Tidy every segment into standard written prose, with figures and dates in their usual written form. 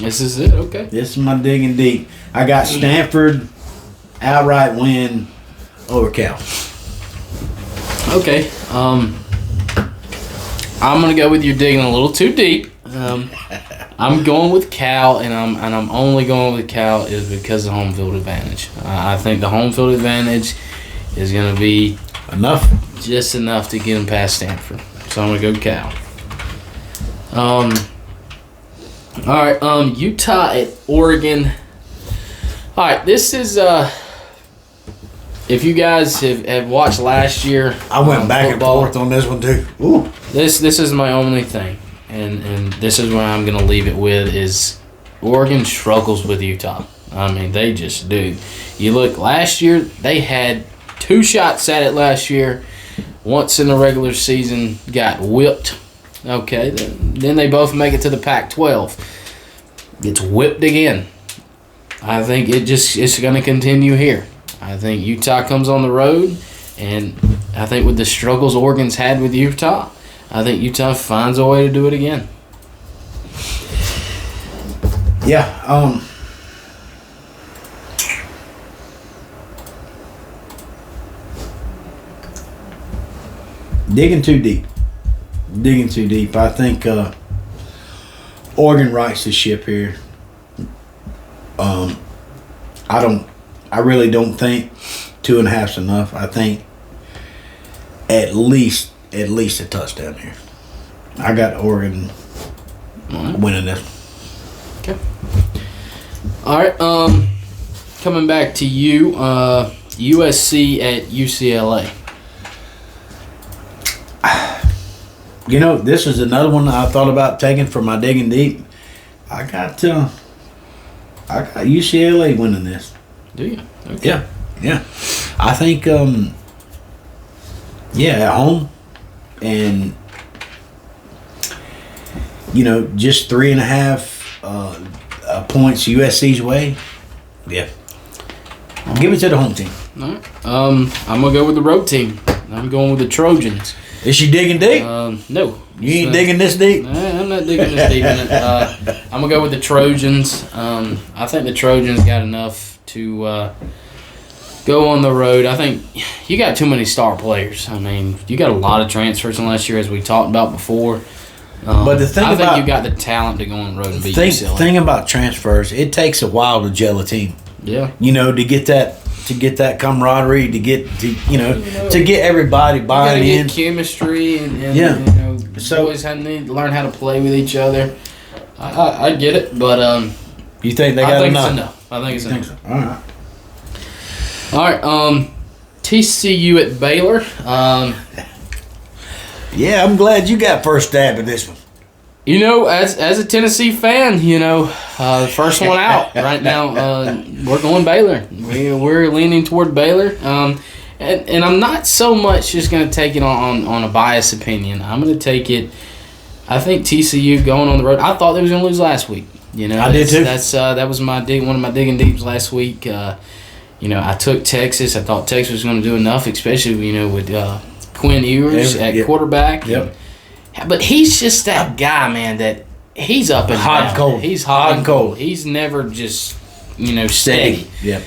This is it. Okay. This is my digging deep. I got Stanford outright win over Cal. Okay. I'm gonna go with you digging a little too deep. I'm going with Cal, and I'm only going with Cal is because of home field advantage. I think the home field advantage is gonna be just enough to get them past Stanford. So I'm gonna go Cal. All right. Utah at Oregon. All right. This is if you guys have watched last year, I went back football, and forth on this one too. Ooh. This is my only thing, and this is where I'm gonna leave it with is Oregon struggles with Utah. I mean, they just do. You look last year, they had 2 shots at it last year. Once in the regular season, got whipped. Okay, then they both make it to the Pac-12. Gets whipped again. I think it's going to continue here. I think Utah comes on the road, and I think with the struggles Oregon's had with Utah, I think Utah finds a way to do it again. Yeah. Digging too deep. I think Oregon rights the ship here. I really don't think 2.5's enough. I think at least a touchdown here. I got Oregon winning this. Okay. All right. Coming back to you, USC at UCLA. You know, this is another one I thought about taking for my digging deep. I got UCLA winning this. Do you? Okay. Yeah. I think at home, and just 3.5 points USC's way. Yeah. Give it to the home team. All right. I'm gonna go with the road team. I'm going with the Trojans. Is she digging deep? No. You ain't digging this deep? I'm not digging this deep in it. I'm going to go with the Trojans. I think the Trojans got enough to go on the road. I think you got too many star players. I mean, you got a lot of transfers from last year, as we talked about before. But the thing I think about, you got the talent to go on the road and beat UCLA. Thing about transfers, it takes a while to gel a team. Yeah. To get that camaraderie, to get everybody buying in. Get chemistry and so boys need to learn how to play with each other. I get it, but you think they got enough? I think it's enough. So? All right. TCU at Baylor. Yeah, I'm glad you got first stab at this one. As a Tennessee fan, first one out right now. We're going Baylor. We're leaning toward Baylor. And I'm not so much just going to take it on a biased opinion. I'm going to take it. I think TCU going on the road. I thought they was going to lose last week. I did too. That was one of my digging deeps last week. I took Texas. I thought Texas was going to do enough, especially with Quinn Ewers at quarterback. Yep. But he's just that guy, man, that he's up and hot down. and cold. He's hot and cold. He's never just, steady. Yep.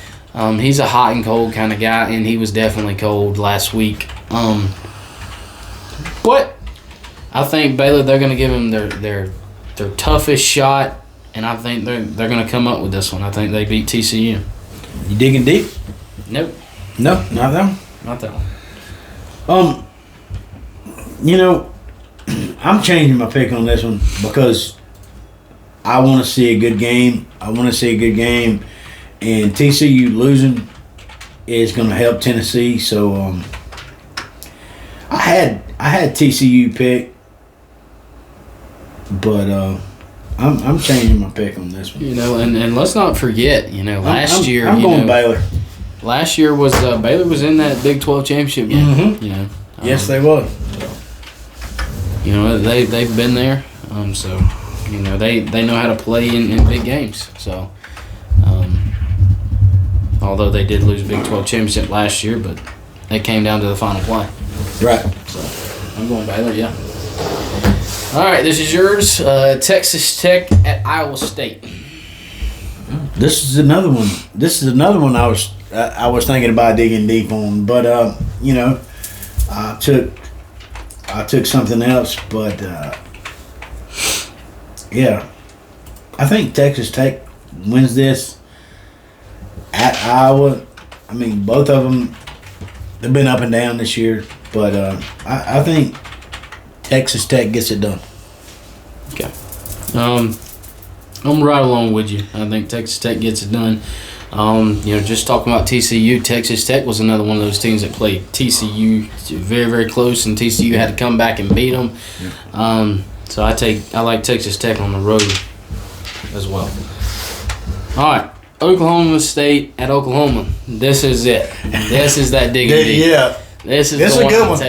He's a hot and cold kind of guy, and he was definitely cold last week. But I think Baylor, they're going to give him their toughest shot, and I think they're going to come up with this one. I think they beat TCU. You digging deep? Nope. No, not that one. Not that one. I'm changing my pick on this one because I want to see a good game. And TCU losing is going to help Tennessee. So I had TCU pick, but I'm changing my pick on this one. And let's not forget, last year I'm going Baylor. Last year was Baylor was in that Big 12 championship game. Mm-hmm. Yes, they was. They've been there, so they know how to play in big games. So, although they did lose Big 12 championship last year, but they came down to the final play. Right. So, I'm going Baylor. Yeah. All right, this is yours. Texas Tech at Iowa State. This is another one. I was thinking about digging deep on, but I took something else, but yeah, I think Texas Tech wins this at Iowa. I mean, both of them, they've been up and down this year, but I think Texas Tech gets it done. Okay. I'm right along with you. I think Texas Tech gets it done. Just talking about TCU, Texas Tech was another one of those teams that played TCU very, very close, and TCU had to come back and beat them. Yeah. So I like Texas Tech on the road as well. All right, Oklahoma State at Oklahoma. This is it. This is that digging deep. Yeah. This is a good one.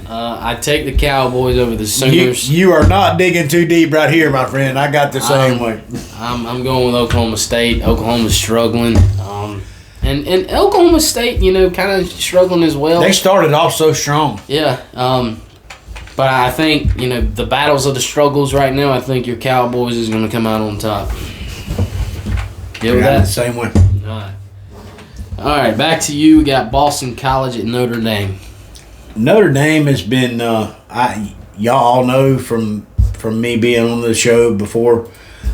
I take the Cowboys over the Sooners. You are not digging too deep right here, my friend. I got the same way. I'm going with Oklahoma State. Oklahoma's struggling. And Oklahoma State, kind of struggling as well. They started off so strong. Yeah. But I think, the battles of the struggles right now, I think your Cowboys is going to come out on top. Get with that? The same way. All right, back to you. We got Boston College at Notre Dame. Notre Dame has been, y'all all know from me being on the show before,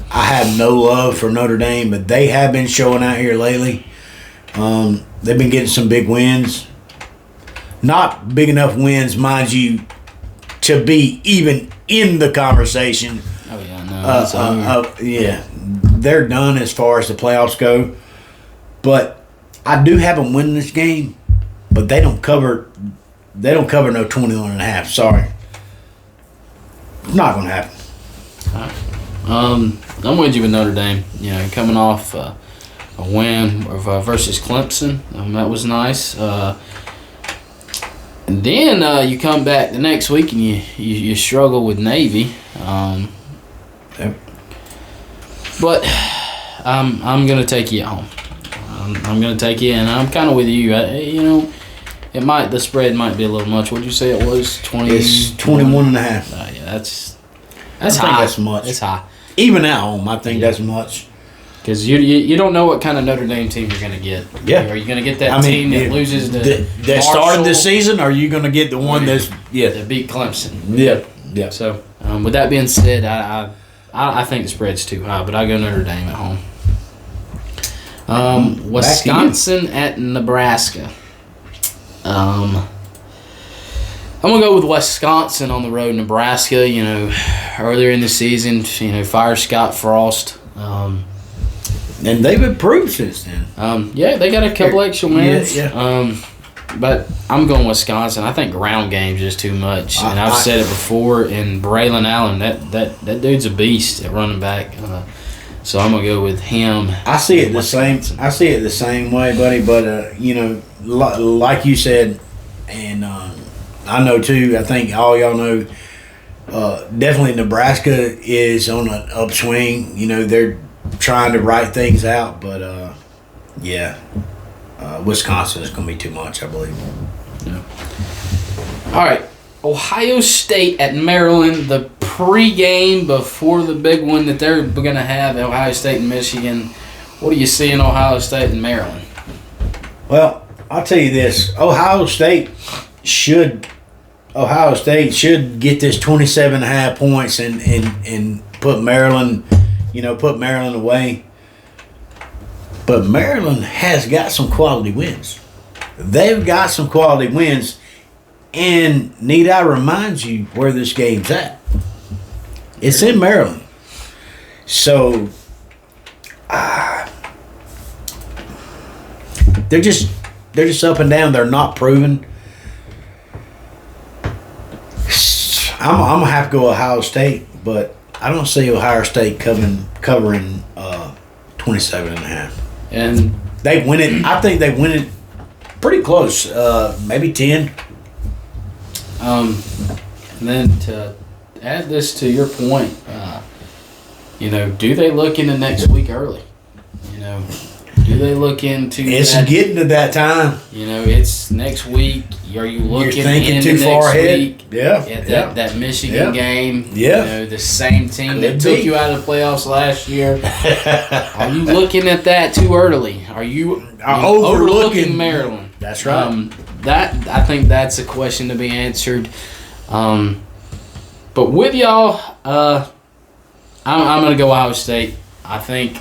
I have no love for Notre Dame, but they have been showing out here lately. They've been getting some big wins. Not big enough wins, mind you, to be even in the conversation. Oh, yeah, no. Yeah, they're done as far as the playoffs go. But I do have them winning this game, but they don't cover no 21.5. Sorry. It's not going to happen. All right. I'm with you with Notre Dame. Coming off a win versus Clemson. That was nice. And then you come back the next week and you struggle with Navy. Yep. But I'm going to take you at home. I'm going to take you, and I'm kind of with you. The spread might be a little much. What'd you say it was? 20? It's 21.5. Yeah, that's I think high. that's much. It's high. Even at home, I think that's much. Because you don't know what kind of Notre Dame team you're going to get. Yeah. Are you going to get that team that loses that started the season, or are you going to get the one that beat Clemson? Yeah. So, with that being said, I think the spread's too high, but I go Notre Dame at home. Wisconsin at Nebraska. I'm gonna go with Wisconsin on the road. Nebraska, earlier in the season, fire Scott Frost. And they've improved since then. They got a couple extra wins. Yeah. But I'm going Wisconsin. I think ground game's just too much, and I've said it before. And Braylon Allen, that dude's a beast at running back. So I'm gonna go with him. I see it the same way, buddy. But like you said, and I know too. I think all y'all know. Definitely, Nebraska is on an upswing. They're trying to write things out, but Wisconsin is gonna be too much, I believe. Yeah. All right, Ohio State at Maryland. The pre-game before the big one that they're going to have, Ohio State and Michigan. What do you see in Ohio State and Maryland? Well, I'll tell you this: Ohio State should get this 27.5 points and put Maryland, away. But Maryland has got some quality wins. They've got some quality wins, and need I remind you where this game's at? It's in Maryland. So, they're just up and down. They're not proven. I'm gonna have to go Ohio State, but I don't see Ohio State covering 27.5. And they win it. I think they win it pretty close. Maybe 10. And then to add this to your point, do they look into next week early? Do Do they look into It's that? getting to that time. You know, it's next week. Are you looking You're thinking into too far next ahead. week Yeah. at that Michigan Yeah. game? Yeah. You know, the same team that Could took be. you out of the playoffs last year. Are you looking at that too early? Are you overlooking Maryland? That's right. That I think that's a question to be answered. But with y'all, I'm going to go Ohio State. I think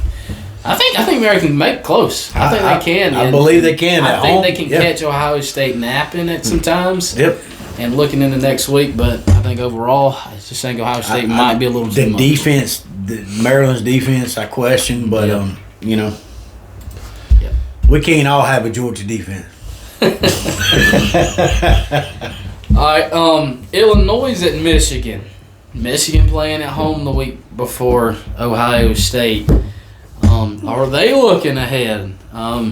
Maryland can make it close. I think they can. I And believe they can. I at think home. they can Yeah. catch Ohio State napping at some times Yep. and looking into next week. But I think overall, I just think Ohio State might be a little The too much. defense, Maryland's defense, I question, but Yeah. you know, Yep. we can't all have a Georgia defense. All right, Illinois at Michigan. Michigan playing at home the week before Ohio State. Are they looking ahead? I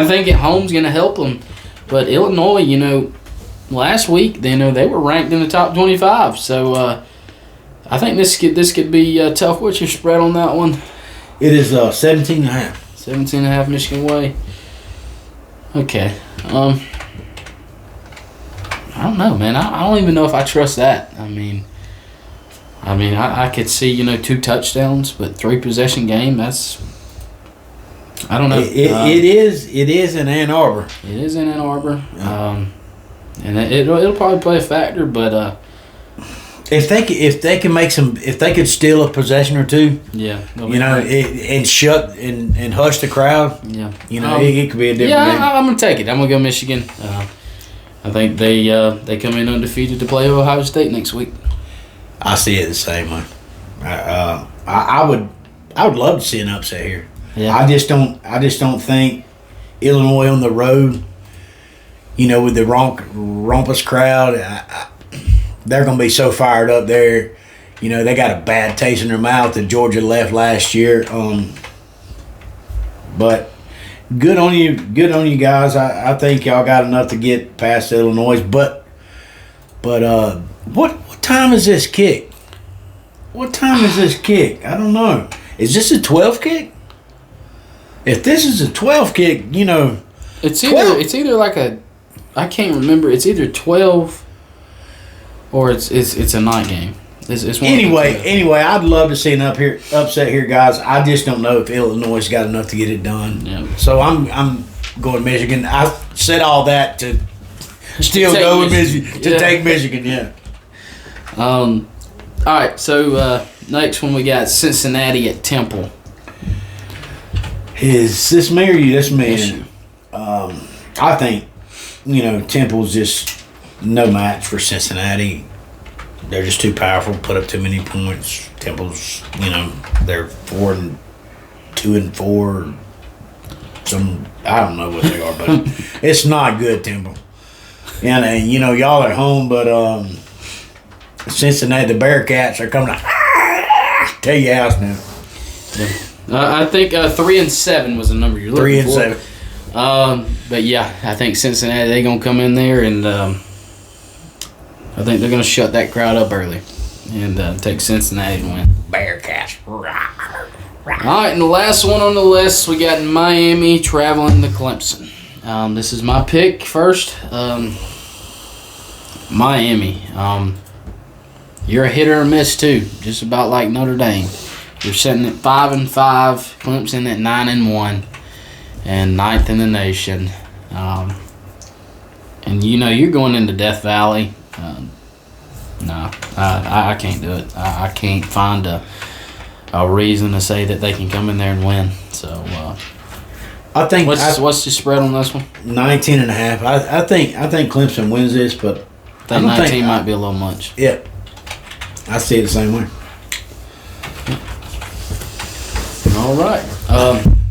think at home's going to help them, but Illinois, you know, last week they were ranked in the top 25. So I think this could be tough. What's your spread on that one? It is 17.5. 17.5 Michigan way. Okay. I don't know, man. I don't even know if I trust that. I mean, I could see, you know, 2 touchdowns, but 3 possession game. That's, I don't know. It is in Ann Arbor. It is in Ann Arbor, and it'll probably play a factor. But If they can make some, if they could steal a possession or two, yeah, you know, and shut and hush the crowd, yeah, you know, it could be a different game. I'm gonna take it. I'm gonna go Michigan. I think they come in undefeated to play Ohio State next week. I see it the same way. I would love to see an upset here. Yeah. I just don't think Illinois on the road, you know, with the rompus crowd, they're going to be so fired up there. You know, they got a bad taste in their mouth that Georgia left last year. But good on you guys. I think y'all got enough to get past Illinois. But what time is this kick? What time is this kick? I don't know. Is this a 12 kick? If this is a 12 kick, you know, It's 12. either like I can't remember. It's either 12 or it's a night game. It's one of the two. Anyway, I'd love to see an upset here, guys. I just don't know if Illinois got enough to get it done. Yeah. So I'm going Michigan. I said all that to still take go with Michigan. Michigan. To Yeah. take Michigan, yeah. All right. So next one we got Cincinnati at Temple. Is this me or you? This me. Yes, you. I think, you know, Temple's just no match for Cincinnati. They're just too powerful, put up too many points. Temple's, you know, they're 4-2 and 4. I don't know what they are, but it's not good, Temple. And you know, y'all are home, but Cincinnati, the Bearcats are coming to tell your house now. I think 3-7 was the number you're looking for. 3-7. But yeah, I think Cincinnati, they're going to come in there and I think they're going to shut that crowd up early and take Cincinnati to win. Bearcats. All right, and the last one on the list, we got Miami traveling to Clemson. This is my pick first. Miami. You're a hit or a miss too, just about like Notre Dame. You're sitting at 5-5, Clemson at 9-1, and 9th in the nation. And you know you're going into Death Valley. No, I can't do it. I can't find a reason to say that they can come in there and win. So I think what's the spread on this one? 19.5. I think Clemson wins this, but I think 19 might be a little much. Yeah, I see it the same way. All right.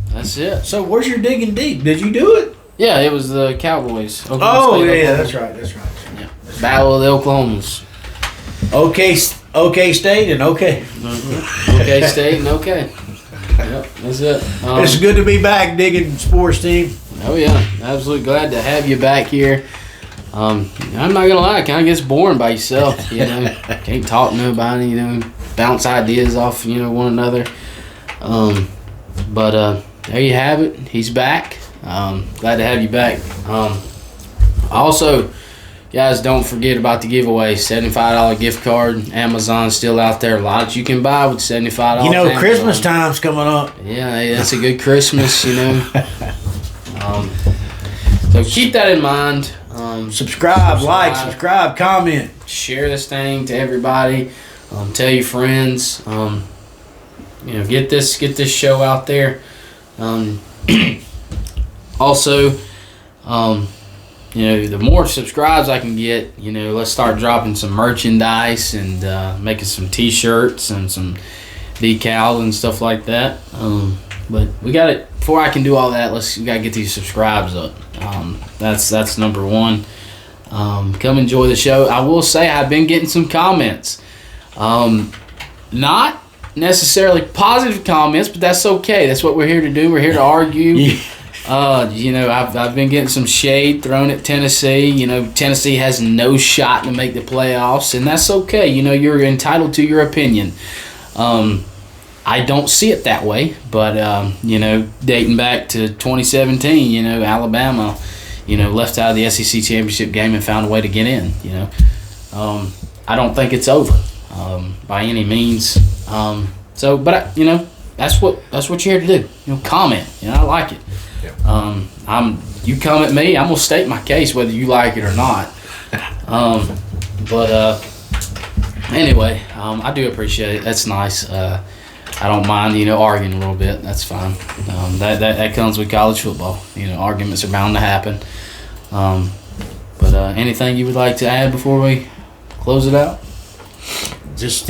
That's it. So where's your digging deep? Did you do it? Yeah, it was the Cowboys. Oklahoma Oh State, yeah, Oklahoma. that's right. Yeah. Battle of the Oklahomas. Okay, State and okay. Okay, State and okay. Yep, that's it. It's good to be back digging sports team. Oh yeah, absolutely glad to have you back here. I'm not gonna lie, it kind of gets boring by yourself. You know, can't talk to nobody. You know, bounce ideas off one another. But there you have it. He's back. Glad to have you back. Also, guys, don't forget about the giveaway. $75 gift card. Amazon's still out there. A lot that you can buy with $75. You know, Amazon. Christmas time's coming up. Yeah, hey, that's a good Christmas, you know. So keep that in mind. Subscribe, like, subscribe, comment. Share this thing to everybody. Tell your friends. Get this show out there. Also, the more subscribes I can get, let's start dropping some merchandise and making some T-shirts and some decals and stuff like that. But we got it. Before I can do all that, we gotta get these subscribes up. That's number one. Come enjoy the show. I will say I've been getting some comments. Not necessarily positive comments, but that's okay. That's what we're here to do. We're here to argue. I've been getting some shade thrown at Tennessee. Tennessee has no shot to make the playoffs, and that's okay. You're entitled to your opinion. I don't see it that way, but dating back to 2017, Alabama, left out of the SEC championship game and found a way to get in. I don't think it's over by any means. That's what you're here to do. Comment. I like it. You come at me, I'm gonna state my case whether you like it or not. Anyway, I do appreciate it. That's nice. I don't mind, arguing a little bit. That's fine. That comes with college football. Arguments are bound to happen. Anything you would like to add before we close it out? Just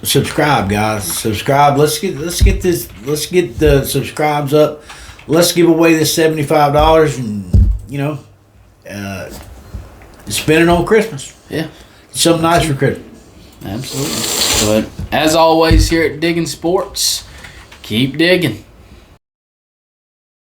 subscribe, guys. Subscribe. Let's get the subscribes up. Let's give away this $75 and spend it on Christmas. Yeah, something nice for Christmas. Absolutely. But as always, here at Digging Sports, keep digging.